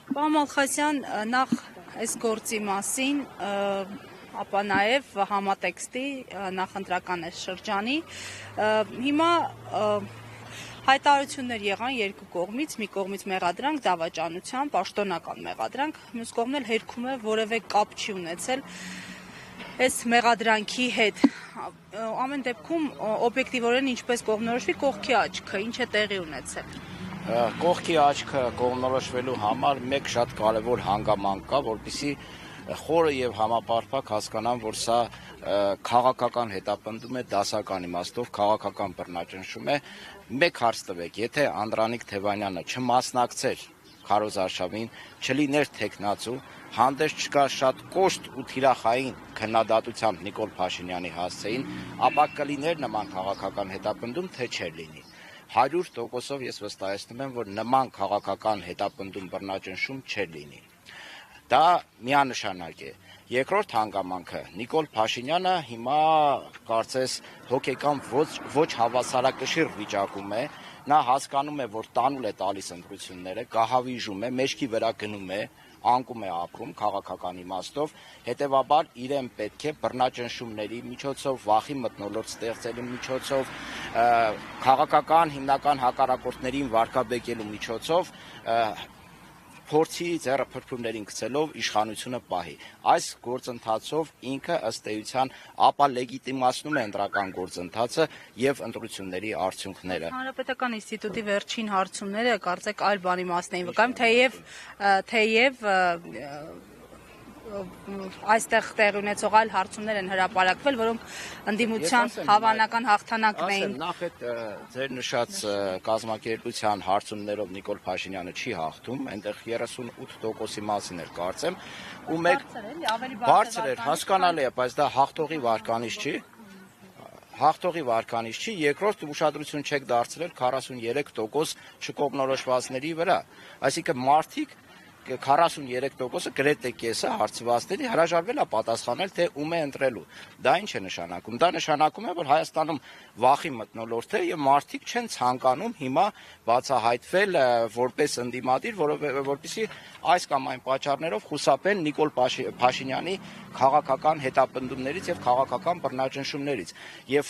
Պարոն Մալխասյան, նախ այս գործի մասին, ապա նաև համատեքստի նախընտրական շրջանի, հիմա հայտարարություններ եղան երկու կողմից, մի կողմից մեղադրանք, դավաճանության, պաշտոնական մեղադրանք, մյուս կողմն էլ հերքում է որևէ կապ չի ունեցել այս մեղադրանքի հետ։ Ամեն դեպքում օբյեկտիվորեն ինչպես կողմնորոշվի կողքի աչքը, ինչ է տեղի ունեցել։ Կողքի աչքը կողմնորոշվելու համար մեկ շատ կարևոր հանգամանք կա, որպեսզի խորը եւ համապարփակ հասկանան, որ սա քաղաքական հետապնդում է, դասական իմաստով քաղաքական բռնաճնշում է։ Մեկ հարց տվեք, եթե Անդրանիկ Թևանյանը չմասնակցեր քարոզարշավին, չլիներ թեկնածու, հանդես չկա շատ կոշտ ու թիրախային քննադատությամբ Նիկոլ Փաշինյանի հասցեին, ապա կլիներ նման քաղաքական հետապնդում, թե չէր լինի։ 100%-ով ես վստահեցնում եմ, որ նման քաղաքական հետապնդում բռնաճնշում չէր լինի։ Դա միանշանակ է։ Երկրորդ հանգամանքը Նիկոլ Փաշինյանը հիմա կարծես հոգեկան ոչ հավասարակշիռ վիճակում է, նա հասկանում է, որ տանուլ է տալիս ընտրությունները, գահավիժում է, մեջքի վրա գնում է, անկում է ապրում քաղաքական իմաստով, հետևաբար իրեն պետք է բռնաճնշումների միջոցով, վախի մթնոլորտ ստեղծելու միջոցով, քաղաքական հիմնական հակառակորդներին վարկաբեկելու միջոցով փորձի ձեռափրփուրներին գցելով իշխանությունը պահի։ Այս գործընթացով ինքը ըստ էության ապա լեգիտիմացնում է ընտրական գործընթացը եւ ընտրությունների արդյունքները։ Հանրապետական ինստիտուտի վերջին հարցումները կարծեք այլ բանի մասն էին վկայում, թեև այստեղ տեղի ունեցող այլ հարցումներ են հրապարակվել, որոնք ընդդիմության հավանական հաղթանակն էին։ Նախ այդ ձեր նշած կազմակերպության հարցումներով Նիկոլ Փաշինյանը չի հաղթում, այնտեղ 38%-ի մասին էր կարծեմ, ու մեկ բարձր էր, հասկանալի է, բայց դա հաղթողի վարկանիշ չի։ Հաղթողի վարկանիշ չի, երկրորդ ուշադրություն չեք դարձրել 43% չկողմնորոշվածների վրա, այսինքն մարդիկ 43%-ը գրեթե կեսը հարցվածների հրաժարվել է պատասխանել, թե ում է ընտրելու։ Դա ինչ է նշանակում։ Դա նշանակում է, որ Հայաստանում վախի մթնոլորտ է եւ մարդիկ չեն ցանկանում հիմա բացահայտվել որպես ընդդիմադիր, որովհետեւ այս կամ այն պատճառներով խուսափեն Նիկոլ Փաշինյանի քաղաքական հետապնդումներից եւ քաղաքական բռնաճնշումներից։ Եվ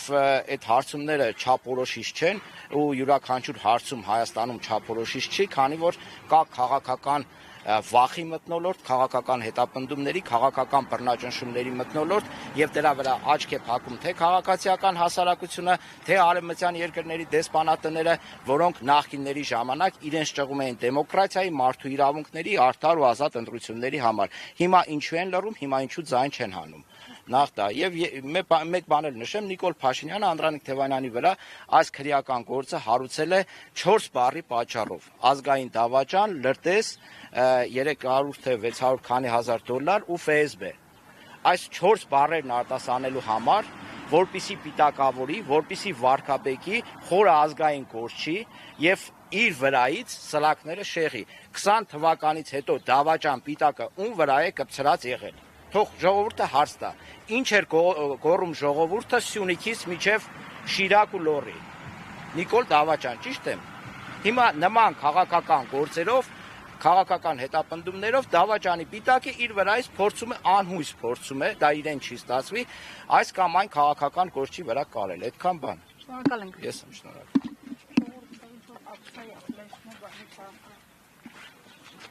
այդ հարցումները չափորոշիչ չեն ու յուրաքանչյուր հարցում Հայաստանում չափորոշիչ չի, քանի որ կա քաղաքական վախի մթնոլորտ, քաղաքական հետապնդումների, քաղաքական բռնաճնշումների մթնոլորտ եւ դրա վրա աչք է փակում թե քաղաքացիական հասարակությունը, թե արևմտյան երկրների դեսպանատները, որոնք նախկինների ժամանակ իրենց ճղում էին դեմոկրատիայի, մարդու իրավունքների, արդար ու ազատ ընտրությունների համար։ Հիմա ինչու են լռում, հիմա ինչու ձայն չեն հանում։ Նախ դա եւ մեկ բան էլ նշեմ, Նիկոլ Փաշինյանը Անդրանիկ Թևանյանի վրա այս քրեական գործը հարուցել է 4 բառի պատճառով՝ ազգային դավաճան, լրտես, 300 թե 600 քանի հազար դոլար ու ՖՍԲ։ Այս 4 բառերն արտասանելու համար, որպիսի պիտակավորի, որպիսի վարկաբեկի, խորը ազգային գործի եւ իր վրայից սլակները շեղի։ 20 թվականից հետո դավաճան պիտակը ում վրա է կպցրած եղել։ Թող ժողովուրդը հարց տա, ինչ էր գոռում ժողովուրդը Սյունիքից մինչև Շիրակ ու Լոռի։ Նիկոլ Դավաճան, ճիշտ եմ։ Հիմա նման քաղաքական գործերով, քաղաքական հետապնդումներով Դավաճանի պիտակը իր վրայից փորձում է անհույս փորձում է, դա իրեն չի ստացվի, այս կամ այն քաղաքական գործի վրա կարել, այդքան բան։ Շնորհակալ ենք։ Ես եմ շնորհակալ։